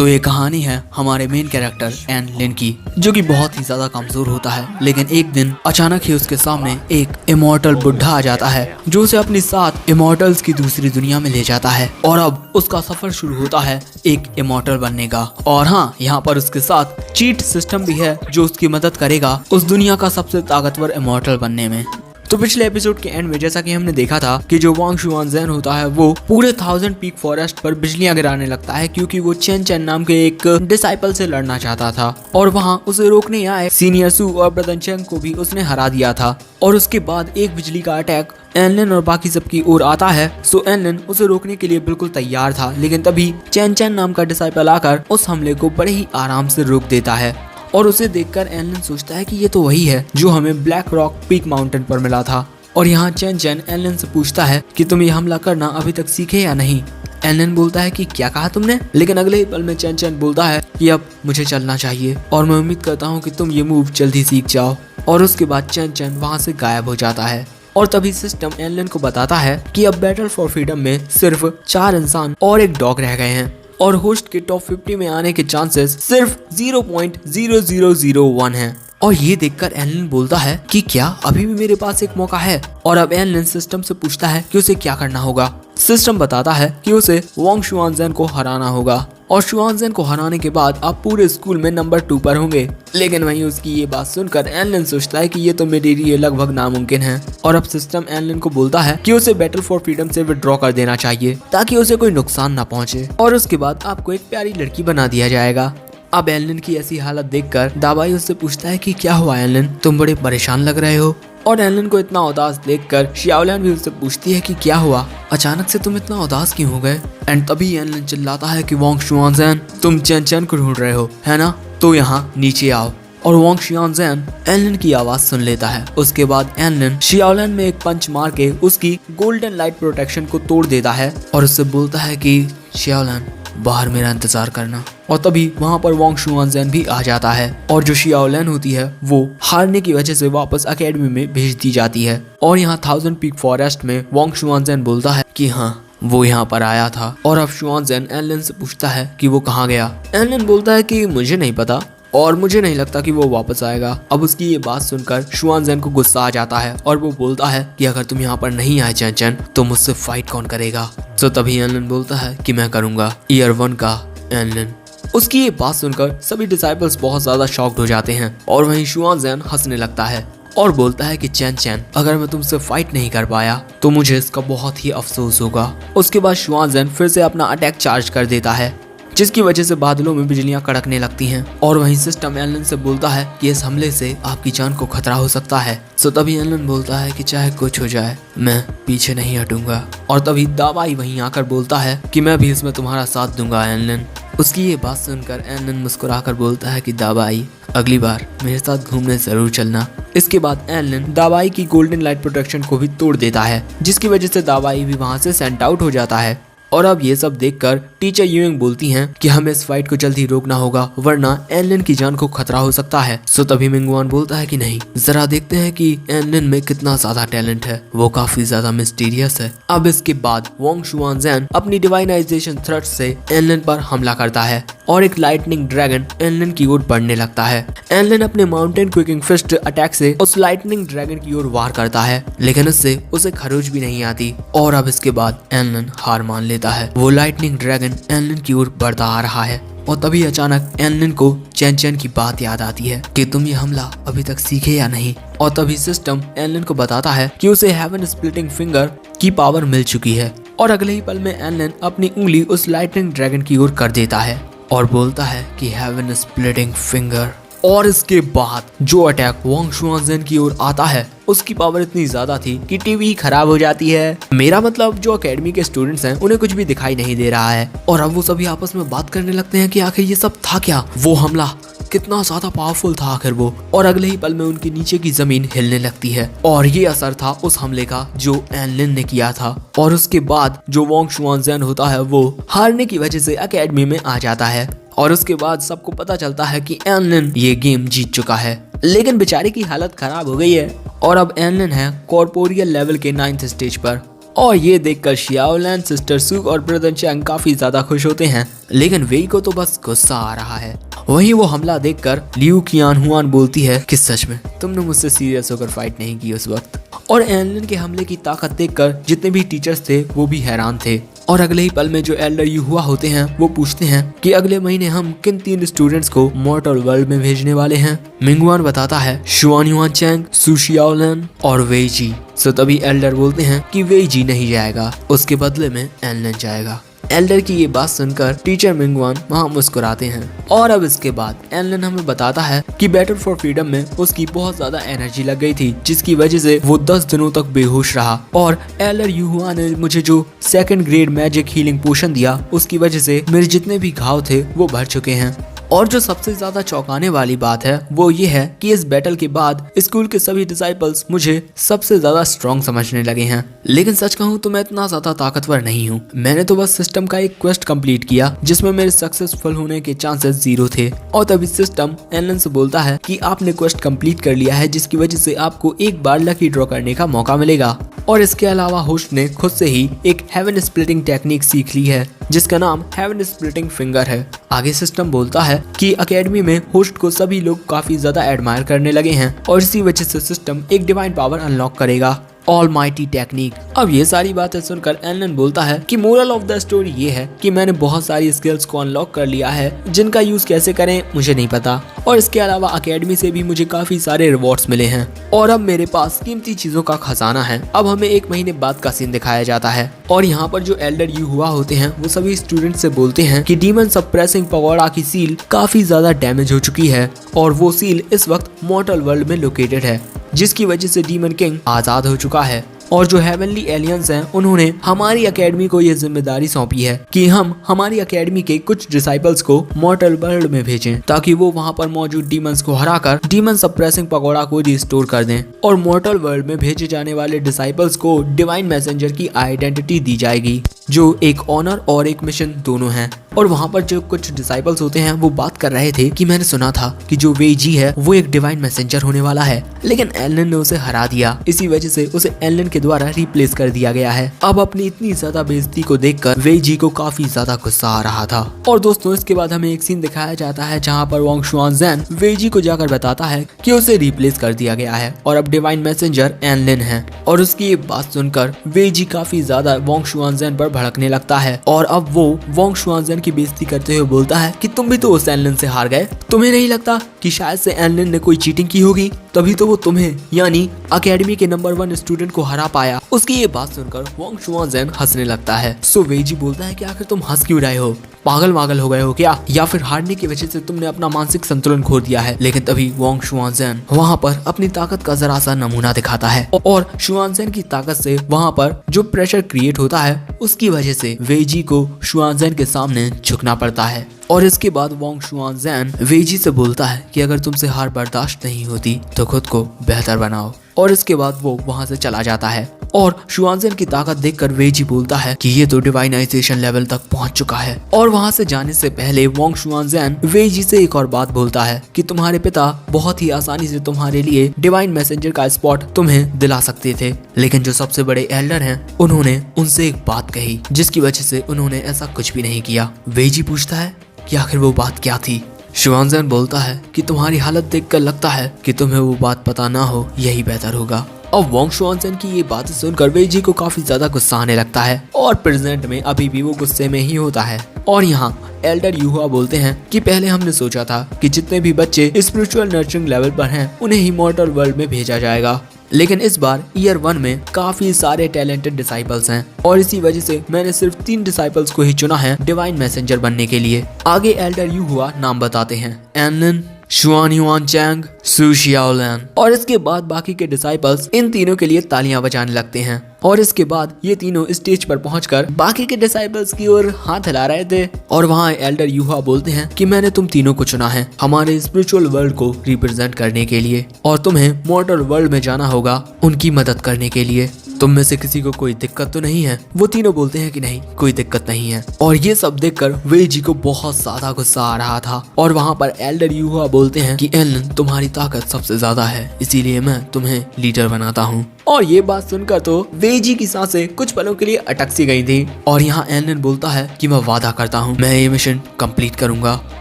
तो ये कहानी है हमारे मेन कैरेक्टर एन लिन की, जो कि बहुत ही ज्यादा कमजोर होता है। लेकिन एक दिन अचानक ही उसके सामने एक इमॉर्टल बुढ़ा आ जाता है, जो उसे अपनी साथ इमॉर्टल्स की दूसरी दुनिया में ले जाता है। और अब उसका सफर शुरू होता है एक इमॉर्टल बनने का। और हाँ, यहाँ पर उसके साथ चीट सिस्टम भी है, जो उसकी मदद करेगा उस दुनिया का सबसे ताकतवर इमॉर्टल बनने में। तो पिछले एपिसोड के एंड में जैसा कि हमने देखा था कि जो वांग शुआनज़ेन होता है वो पूरे 1000 पीक फॉरेस्ट पर बिजलियां गिराने लगता है, क्योंकि वो चेन चेन नाम के एक डिसाइपल से लड़ना चाहता था। और वहां उसे रोकने आए सीनियर सू और ब्रदन चेंग को भी उसने हरा दिया था। और उसके बाद एक बिजली का अटैक एनलिन और बाकी सबकी ओर आता है। सो एनलिन उसे रोकने के लिए बिल्कुल तैयार था, लेकिन तभी चेन चेन नाम का डिसाइपल आकर उस हमले को बड़े ही आराम से रोक देता है। और उसे देखकर एनलिन सोचता है कि ये तो वही है जो हमें ब्लैक रॉक पीक माउंटेन पर मिला था। और यहाँ चेन चेन एनलिन से पूछता है कि तुम ये हमला करना अभी तक सीखे या नहीं। एनलिन बोलता है कि क्या कहा तुमने, लेकिन अगले ही पल में चेन चेन बोलता है कि अब मुझे चलना चाहिए और मैं उम्मीद करता हूँ कि तुम ये मूव जल्दी सीख जाओ। और उसके बाद चेन चेन वहाँ से गायब हो जाता है। और तभी सिस्टम एनलिन को बताता है कि अब बैटल फॉर फ्रीडम में सिर्फ 4 इंसान और एक डॉग रह गए हैं और होस्ट के टॉप 50 में आने के चांसेस सिर्फ 0.0001 हैं। और ये देखकर एनलिन बोलता है कि क्या अभी भी मेरे पास एक मौका है। और अब एनलिन सिस्टम से पूछता है कि उसे क्या करना होगा। सिस्टम बताता है कि उसे वांग शुआनज़ेन को हराना होगा और शुआनज़ेन को हराने के बाद आप पूरे स्कूल में नंबर 2 पर होंगे। लेकिन वहीं उसकी ये बात सुनकर एनलिन सोचता है कि ये तो मेरे लिए लगभग नामुमकिन है। और अब सिस्टम एनलिन को बोलता है कि उसे बैटल फॉर फ्रीडम से विड्रॉ कर देना चाहिए ताकि उसे कोई नुकसान ना पहुंचे। और उसके बाद आपको एक प्यारी लड़की बना दिया जाएगा। अब एनलिन की ऐसी हालत देखकर दाबाई उससे पूछता है कि क्या हुआ एनलिन, तुम बड़े परेशान लग रहे हो। और एनलिन को इतना उदास देखकर शियाओलिन भी उससे पूछती है कि क्या हुआ, अचानक से तुम इतना उदास क्यों हो गए। एंड तभी एनलिन चिल्लाता है कि वांग शुआनज़ेन, तुम चेन चेन को ढूंढ रहे हो है ना, तो यहाँ नीचे आओ। और वांग शुआनज़ेन एनलिन की आवाज सुन लेता है। उसके बाद एनलिन शियाओलिन में एक पंच मार के उसकी गोल्डन लाइट प्रोटेक्शन को तोड़ देता है और उससे बोलता है कि शियाओलिन बाहर मेरा इंतजार करना। और तभी वहाँ पर वांग शुआनज़ेन भी आ जाता है और जो शियाओलिन होती है वो हारने की वजह से वापस एकेडमी में भेज दी जाती है। और यहाँ 1000 पीक फॉरेस्ट में वांग शुआनज़ेन बोलता है कि हाँ वो यहाँ पर आया था। और अब शुआनज़ेन एनलिन से पूछता है कि वो कहाँ गया। एनलिन बोलता है कि मुझे नहीं पता और मुझे नहीं लगता कि वो वापस आएगा। अब उसकी ये बात सुनकर शुआनज़ेन को गुस्सा आ जाता है और वो बोलता है कि अगर तुम यहाँ पर नहीं आए चेन चेन तो मुझसे फाइट कौन करेगा। तो तभी एनलिन बोलता है कि मैं करूंगा, ईयर 1 का एनलिन। उसकी ये बात सुनकर सभी डिसाइपल्स बहुत ज्यादा शॉक्ड हो जाते हैं और वहीं शुआनज़ेन हंसने लगता है और बोलता है कि चेन चेन अगर मैं तुमसे फाइट नहीं कर पाया तो मुझे इसका बहुत ही अफसोस होगा। उसके बाद शुआनज़ेन फिर से अपना अटैक चार्ज कर देता है, जिसकी वजह से बादलों में बिजलियां कड़कने लगती हैं। और वहीं सिस्टम एनलिन से बोलता है कि इस हमले से आपकी जान को खतरा हो सकता है। सो तभी एनलिन बोलता है कि चाहे कुछ हो जाए मैं पीछे नहीं हटूंगा। और तभी दाबाई वहीं आकर बोलता है कि मैं भी इसमें तुम्हारा साथ दूंगा एनलिन। उसकी ये बात सुनकर एनलिन मुस्कुराकर बोलता है कि दाबाई अगली बार मेरे साथ घूमने जरूर चलना। इसके बाद एनलिन दाबाई की गोल्डन लाइट प्रोटेक्शन को भी तोड़ देता है, जिसकी वजह से दाबाई भी वहां से सेंट आउट हो जाता है। और अब ये सब देखकर टीचर यूइंग बोलती हैं कि हमें इस फाइट को जल्दी रोकना होगा वरना एनलिन की जान को खतरा हो सकता है। सो तभी मिंगवान बोलता है कि नहीं, जरा देखते हैं कि एनलिन में कितना ज्यादा टैलेंट है, वो काफी ज्यादा मिस्टीरियस है। अब इसके बाद वांग शुआनज़ेन अपनी डिवाइनाइजेशन थ्रेड से एनलिन पर हमला करता है और एक लाइटनिंग ड्रैगन एनलिन की ओर बढ़ने लगता है। एनलिन अपने माउंटेन क्विकिंग फिस्ट अटैक से उस लाइटनिंग ड्रैगन की ओर वार करता है, लेकिन उससे उसे खरोच भी नहीं आती। और अब इसके बाद एनलिन हार मान लेता है। वो लाइटनिंग ड्रैगन एनलिन की ओर बढ़ता आ रहा है और तभी अचानक एनलिन को चेन चेन की बात याद आती है कि तुम ये हमला अभी तक सीखे या नहीं। और तभी सिस्टम एनलिन को बताता है कि उसे हेवन स्प्लिटिंग फिंगर की पावर मिल चुकी है। और अगले ही पल में एनलिन अपनी उंगली उस लाइटनिंग ड्रैगन की ओर कर देता है और बोलता है कि हेवन स्प्लिटिंग फिंगर। और इसके बाद जो अटैक वांग शुआनज़ेन की ओर आता है उसकी पावर इतनी ज्यादा थी कि टीवी खराब हो जाती है। मेरा मतलब जो एकेडमी के स्टूडेंट्स हैं उन्हें कुछ भी दिखाई नहीं दे रहा है। और अब वो सभी आपस में बात करने लगते हैं कि आखिर ये सब था क्या, वो हमला कितना ज्यादा पावरफुल था आखिर वो। और अगले ही पल में उनके नीचे की जमीन हिलने लगती है और ये असर था उस हमले का जो एनलिन ने किया था। और उसके बाद जो वांग शुआनज़ेन होता है वो हारने की वजह से एकेडमी में आ जाता है। और उसके बाद सबको पता चलता है कि एनलिन ये गेम जीत चुका है, लेकिन बेचारे की हालत खराब हो गई है। और अब एनलिन है कॉर्पोरियल लेवल के 9th स्टेज पर और ये देखकर शियाओलिन, सिस्टर सुग और ब्रदर चैंग काफी ज्यादा खुश होते हैं, लेकिन वेई को तो बस गुस्सा आ रहा है। वहीं वो हमला देखकर लियू कियान हुआन बोलती है कि सच में तुमने मुझसे सीरियस होकर फाइट नहीं की उस वक्त। और एनलिन के हमले की ताकत देखकर जितने भी टीचर्स थे वो भी हैरान थे। और अगले ही पल में जो एल्डर यू हुआ होते हैं वो पूछते हैं कि अगले महीने हम किन 3 स्टूडेंट्स को मॉर्टल वर्ल्ड में भेजने वाले हैं। मिंगवान बताता है शुआन युआन चैंग, सु शियाओलिन और वेई जी। सो तभी एल्डर बोलते हैं कि वेई जी नहीं जाएगा, उसके बदले में एनलिन जाएगा। एल्डर की ये बात सुनकर टीचर मिंगवान वहाँ मुस्कुराते हैं। और अब इसके बाद एनलिन हमें बताता है कि बैटल फॉर फ्रीडम में उसकी बहुत ज्यादा एनर्जी लग गई थी, जिसकी वजह से वो 10 दिनों तक बेहोश रहा। और एल्डर यूहुआ ने मुझे जो 2nd ग्रेड मैजिक हीलिंग पोशन दिया, उसकी वजह से मेरे जितने भी घाव थे वो भर चुके हैं। और जो सबसे ज्यादा चौंकाने वाली बात है वो ये है कि इस बैटल के बाद स्कूल के सभी डिसाइपल्स मुझे सबसे ज्यादा स्ट्रॉन्ग समझने लगे हैं। लेकिन सच कहूँ तो मैं इतना ज्यादा ताकतवर नहीं हूँ। मैंने तो बस सिस्टम का एक क्वेस्ट कंप्लीट किया जिसमें मेरे सक्सेसफुल होने के चांसेस 0 थे। और तभी सिस्टम एनलिन से बोलता है कि आपने क्वेस्ट कंप्लीट कर लिया है, जिसकी वजह से आपको एक बार लकी ड्रॉ करने का मौका मिलेगा। और इसके अलावा होस्ट ने खुद से ही एक हेवन स्प्लिटिंग टेक्निक सीख ली है जिसका नाम हेवन स्प्लिटिंग फिंगर है। आगे सिस्टम बोलता है कि एकेडमी में होस्ट को सभी लोग काफी ज्यादा एडमायर करने लगे हैं और इसी वजह से सिस्टम एक डिवाइन पावर अनलॉक करेगा, ऑलमाइटी टेक्निक। अब ये सारी बातें सुनकर एनलिन बोलता है कि मोरल ऑफ द स्टोरी ये है कि मैंने बहुत सारी स्किल्स को अनलॉक कर लिया है जिनका यूज कैसे करें मुझे नहीं पता। और इसके अलावा एकेडमी से भी मुझे काफी सारे रिवॉर्ड्स मिले हैं और अब मेरे पास कीमती चीजों का खजाना है। अब हमें 1 महीने बाद का सीन दिखाया जाता है और यहाँ पर जो एल्डर यू हुआ होते हैं वो सभी स्टूडेंट से बोलते हैं कि डीमन सप्रेसिंग पगोड़ा की सील काफी ज्यादा डैमेज हो चुकी है और वो सील इस वक्त मॉर्टल वर्ल्ड में लोकेटेड है, जिसकी वजह से डीमन किंग आजाद हो चुका है। और जो हेवनली एलियंस हैं उन्होंने हमारी एकेडमी को ये जिम्मेदारी सौंपी है कि हम हमारी एकेडमी के कुछ डिसाइपल्स को मॉर्टल वर्ल्ड में भेजें ताकि वो वहाँ पर मौजूद डीमंस को हराकर डीमन सप्रेसिंग पगोड़ा को रिस्टोर कर दें। और मॉर्टल वर्ल्ड में भेजे जाने वाले डिसाइपल्स को डिवाइन मैसेंजर की आइडेंटिटी दी जाएगी जो एक ऑनर और एक मिशन दोनों हैं। और वहाँ पर जो कुछ डिसाइपल्स होते हैं वो बात कर रहे थे कि मैंने सुना था कि जो वेई जी है वो एक डिवाइन मैसेंजर होने वाला है, लेकिन एनलिन ने उसे हरा दिया। इसी वजह से उसे एनलिन के द्वारा रिप्लेस कर दिया गया है। अब अपनी इतनी ज्यादा बेइज्जती को देखकर वेई जी को काफी ज्यादा गुस्सा आ रहा था। और दोस्तों इसके बाद हमें एक सीन दिखाया जाता है जहाँ पर वोंग शुआनज़ेन वेई जी को जाकर बताता है कि उसे रिप्लेस कर दिया गया है और अब डिवाइन मैसेंजर एनलिन है। और उसकी ये बात सुनकर वेई जी काफी ज्यादा वोंग शुआनज़ेन पर भड़कने लगता है और अब वो वोंग शुआनज़ेन की बेइज्जती करते हुए बोलता है कि तुम भी तो उस एनलिन से हार गए, तुम्हें नहीं लगता कि शायद से एनलिन ने कोई चीटिंग की होगी तभी तो वो तुम्हें यानी एकेडमी के नंबर 1 स्टूडेंट को हरा पाया। उसकी ये बात सुनकर वोंग शुआनज़ेन हंसने लगता है। सो वेई जी बोलता है कि आखिर तुम हंस क्यों रहे हो, पागल वागल हो गए हो क्या, या फिर हारने की वजह से तुमने अपना मानसिक संतुलन खो दिया है। लेकिन तभी वोंग शुआनज़ेन वहाँ पर अपनी ताकत का जरा सा नमूना दिखाता है और शुआनज़ेन की ताकत से वहाँ पर जो प्रेशर क्रिएट होता है उसकी वजह से वेई जी को शुआनज़ेन के सामने झुकना पड़ता है। और इसके बाद वोंग शुआनज़ेन वेई जी से बोलता है कि अगर तुमसे हार बर्दाश्त नहीं होती तो खुद को बेहतर बनाओ। और इसके बाद वो वहाँ से चला जाता है और शुआनज़ेन की ताकत देखकर वेई जी बोलता है कि ये तो डिवाइनाइजेशन लेवल तक पहुंच चुका है। और वहाँ से जाने से पहले वोंग शुआनज़ेन वेई जी से एक और बात बोलता है कि तुम्हारे पिता बहुत ही आसानी से तुम्हारे लिए डिवाइन मैसेंजर का स्पॉट तुम्हें दिला सकते थे, लेकिन जो सबसे बड़े एल्डर हैं उन्होंने उनसे एक बात कही जिसकी वजह से उन्होंने ऐसा कुछ भी नहीं किया। वेई जी पूछता है कि आखिर वो बात क्या थी। शुआनज़ेन बोलता है कि तुम्हारी हालत देखकर लगता है कि तुम्हें वो बात पता ना हो, यही बेहतर होगा। अब वोंग शुआनज़ेन की ये बातें सुनकर वेई जी को काफी ज्यादा गुस्सा आने लगता है और प्रेजेंट में अभी भी वो गुस्से में ही होता है। और यहाँ एल्डर यूहुआ बोलते हैं कि पहले हमने सोचा था कि जितने भी बच्चे स्पिरिचुअल नर्चरिंग लेवल पर हैं उन्हें ही मॉर्टल वर्ल्ड में भेजा जाएगा, लेकिन इस बार ईयर 1 में काफी सारे टैलेंटेड डिसाइपल्स हैं और इसी वजह से मैंने सिर्फ 3 डिसाइपल्स को ही चुना है डिवाइन मैसेंजर बनने के लिए। आगे एल्डर यूहुआ नाम बताते हैं एनलिन, शुआन युआन चैंग, सु शियाओलिन। और इसके बाद बाकी के डिसाइपल्स इन तीनों के लिए तालियां बजाने लगते हैं और इसके बाद ये तीनों स्टेज पर पहुंचकर बाकी के डिसाइपल्स की ओर हाथ हिला रहे थे और वहाँ एल्डर यूहुआ बोलते हैं कि मैंने तुम तीनों को चुना है हमारे स्पिरिचुअल वर्ल्ड को रिप्रेजेंट करने के लिए और तुम्हें मॉर्टल वर्ल्ड में जाना होगा उनकी मदद करने के लिए। तुम में से किसी को कोई दिक्कत तो नहीं है? वो तीनों बोलते हैं कि नहीं, कोई दिक्कत नहीं है। और ये सब देखकर वेजी को बहुत ज्यादा गुस्सा आ रहा था। और वहाँ पर एल्डर यूहुआ बोलते हैं कि एलन, तुम्हारी ताकत सबसे ज्यादा है, इसीलिए मैं तुम्हें लीडर बनाता हूँ। और ये बात सुनकर तो वेजी की सांसें कुछ पलों के लिए अटक सी गई थी। और यहाँ एलन बोलता है कि मैं वादा करता हूँ मैं ये मिशन कंप्लीट करूंगा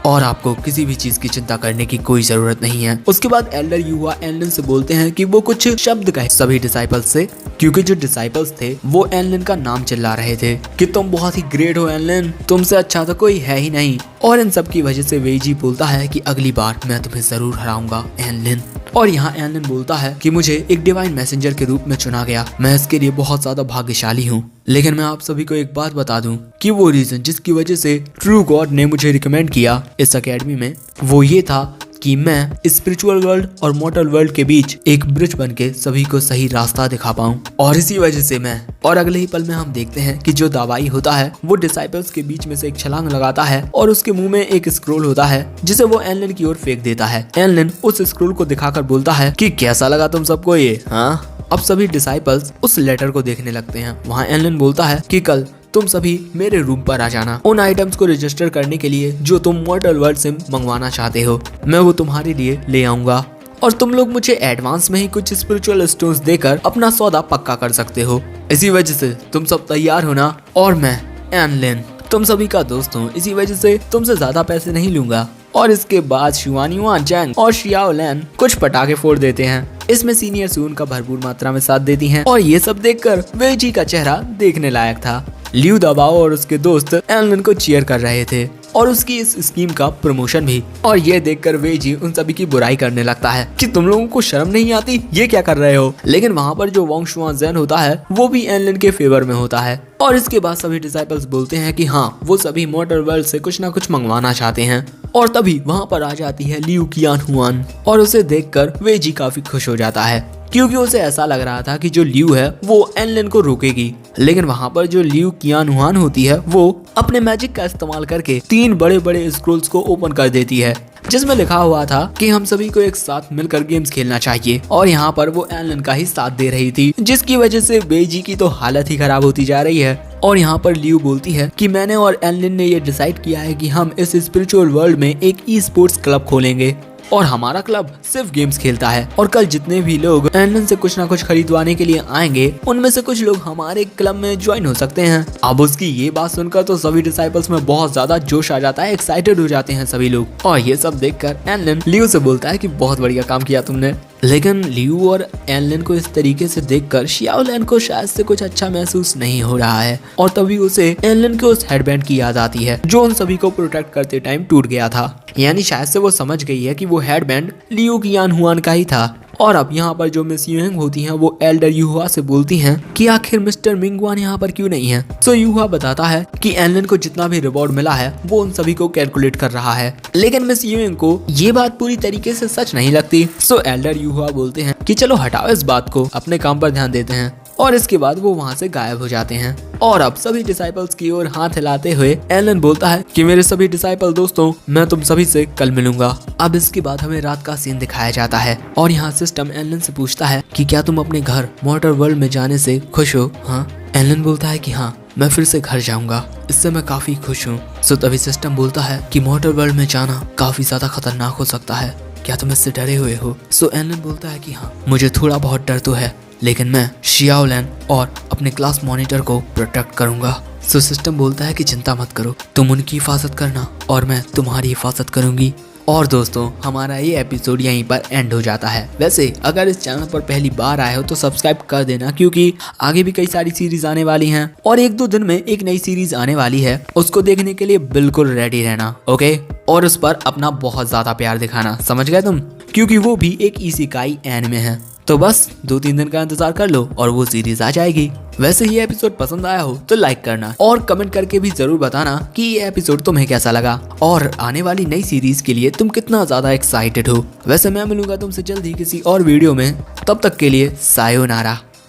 और आपको किसी भी चीज की चिंता करने की कोई जरूरत नहीं है। उसके बाद एल्डर यूहुआ एलन से बोलते हैं कि वो कुछ शब्द कहे सभी डिसाइपल्स से, क्योंकि जो डिसाइपल्स थे वो एलन का नाम चिल्ला रहे थे कि तुम बहुत ही ग्रेट हो एलन, तुमसे अच्छा तो कोई है ही नहीं। और इन सब की वजह से वेजी बोलता है कि अगली बार मैं तुम्हें जरूर हराऊंगा एलन। और यहाँ एलन बोलता है कि मुझे एक डिवाइन मैसेंजर के रूप में चुना गया, मैं इसके लिए बहुत ज्यादा भाग्यशाली हूँ। लेकिन मैं आप सभी को एक बात बता दूं कि वो रीजन जिसकी वजह से ट्रू गॉड ने मुझे रिकमेंड किया इस एकेडमी में, वो ये था कि मैं स्पिरिचुअल वर्ल्ड और मॉर्टल वर्ल्ड के बीच एक ब्रिज बनके सभी को सही रास्ता दिखा पाऊं। और इसी वजह से मैं, और अगले ही पल में हम देखते हैं कि जो दवाई होता है वो डिसाइपल्स के बीच में से एक छलांग लगाता है और उसके मुंह में एक स्क्रोल होता है जिसे वो एलन की ओर फेंक देता है। एलन उस स्क्रोल को दिखाकर बोलता है कि कैसा लगा तुम सबको ये, हाँ? अब सभी डिसाइपल्स उस लेटर को देखने लगते हैं। वहाँ एलन बोलता है कि कल तुम सभी मेरे रूम पर आ जाना, उन आइटम्स को रजिस्टर करने के लिए जो तुम मॉर्टल वर्ल्ड से मंगवाना चाहते हो, मैं वो तुम्हारे लिए ले आऊंगा। और तुम लोग मुझे एडवांस में ही कुछ स्पिरिचुअल स्टोन्स देकर अपना सौदा पक्का कर सकते हो। इसी वजह से तुम सब तैयार हो ना? और मैं एनलिन तुम सभी का दोस्त हूँ, इसी वजह से तुमसे ज्यादा पैसे नहीं लूंगा। और इसके बाद शुआनियुआ जैंग और शियाओ लैन कुछ पटाखे फोड़ देते हैं। इसमें सीनियर सून का भरपूर मात्रा में साथ देती हैं। और ये सब देखकर वेजी का चेहरा देखने लायक था। लियू दाबाओ और उसके दोस्त एलन को चीयर कर रहे थे और उसकी इस स्कीम का प्रमोशन भी। और ये देखकर वेजी उन सभी की बुराई करने लगता है कि तुम लोगों को शर्म नहीं आती, ये क्या कर रहे हो। लेकिन वहाँ पर जो वोंगशुआ ज़ेन होता है वो भी एलन के फेवर में होता है। और इसके बाद सभी डिसाइपल्स बोलते हैं कि हाँ, वो सभी मॉर्टल वर्ल्ड से कुछ ना कुछ मंगवाना चाहते हैं। और तभी वहाँ पर आ जाती है लियू कियानहुआन और उसे देखकर वेजी काफी खुश हो जाता है, क्योंकि उसे ऐसा लग रहा था कि जो लियू है वो एलन को रोकेगी। लेकिन वहाँ पर जो लियू कियानहुआन होती है वो अपने मैजिक का इस्तेमाल करके 3 बड़े बड़े स्क्रोल्स को ओपन कर देती है जिसमें लिखा हुआ था कि हम सभी को एक साथ मिलकर गेम्स खेलना चाहिए। और यहाँ पर वो एलन का ही साथ दे रही थी, जिसकी वजह से वेजी की तो हालत ही खराब होती जा रही है। और यहाँ पर लियू बोलती है कि मैंने और एलन ने ये डिसाइड किया है कि हम इस स्पिरिचुअल वर्ल्ड में एक ई स्पोर्ट्स क्लब खोलेंगे और हमारा क्लब सिर्फ गेम्स खेलता है। और कल जितने भी लोग एलन से कुछ ना कुछ खरीदवाने के लिए आएंगे उनमें से कुछ लोग हमारे क्लब में ज्वाइन हो सकते हैं। अब उसकी ये बात सुनकर तो सभी डिसाइपल्स में बहुत ज्यादा जोश आ जाता है, एक्साइटेड हो जाते हैं सभी लोग। और ये सब देखकर एलन लियू से बोलता है कि बहुत बढ़िया काम किया तुमने। लेकिन लियू और एलन को इस तरीके से देखकर शियाओ लैन को शायद से कुछ अच्छा महसूस नहीं हो रहा है। और तभी उसे एलन के उस हेडबैंड की याद आती है जो उन सभी को प्रोटेक्ट करते टाइम टूट गया था। यानी शायद से वो समझ गई है कि वो हेडबैंड लियू कियानहुआन का ही था। और अब यहाँ पर जो मिस यूएंग होती हैं वो एल्डर यूहुआ से बोलती हैं कि आखिर मिस्टर मिंगवान यहाँ पर क्यों नहीं है। सो यूहुआ बताता है कि एलन को जितना भी रिवॉर्ड मिला है वो उन सभी को कैलकुलेट कर रहा है। लेकिन मिस यूएंग को ये बात पूरी तरीके से सच नहीं लगती। सो एल्डर यूहुआ बोलते हैं कि चलो हटाओ इस बात को, अपने काम पर ध्यान देते हैं। और इसके बाद वो वहाँ से गायब हो जाते हैं। और अब सभी डिसाइपल्स की ओर हाथ हिलाते हुए एलन बोलता है कि मेरे सभी डिसाइपल दोस्तों, मैं तुम सभी से कल मिलूंगा। अब इसके बाद हमें रात का सीन दिखाया जाता है और यहाँ सिस्टम एलन से पूछता है कि क्या तुम अपने घर मॉर्टल वर्ल्ड में जाने से खुश हो? हाँ। एलन बोलता है कि हाँ, मैं फिर से घर जाऊंगा, इससे मैं काफी खुश हूँ। सो तभी सिस्टम बोलता है कि मॉर्टल वर्ल्ड में जाना काफी ज्यादा खतरनाक हो सकता है, क्या तुम इससे डरे हुए हो? सो एलन बोलता है कि हाँ, मुझे थोड़ा बहुत डर तो है, लेकिन मैं शियाओ लैन और अपने क्लास मॉनिटर को प्रोटेक्ट करूंगा। सो सिस्टम बोलता है कि चिंता मत करो, तुम उनकी हिफाजत करना और मैं तुम्हारी हिफाजत करूंगी। और दोस्तों, हमारा ये एपिसोड यहीं पर एंड हो जाता है। वैसे अगर इस चैनल पर पहली बार आए हो तो सब्सक्राइब कर देना, क्योंकि आगे भी कई सारी सीरीज आने वाली हैं और 1-2 दिन में एक नई सीरीज आने वाली है, उसको देखने के लिए बिल्कुल रेडी रहना, ओके? और उस पर अपना बहुत ज्यादा प्यार दिखाना, समझ गए तुम? क्योंकि वो भी एक इसेकाई एनिमे है। तो बस 2-3 दिन का इंतजार कर लो और वो सीरीज आ जाएगी। वैसे ये एपिसोड पसंद आया हो तो लाइक करना और कमेंट करके भी जरूर बताना कि ये एपिसोड तुम्हें कैसा लगा और आने वाली नई सीरीज के लिए तुम कितना ज्यादा एक्साइटेड हो। वैसे मैं मिलूंगा तुमसे जल्द ही किसी और वीडियो में, तब तक के लिए सायोनारा।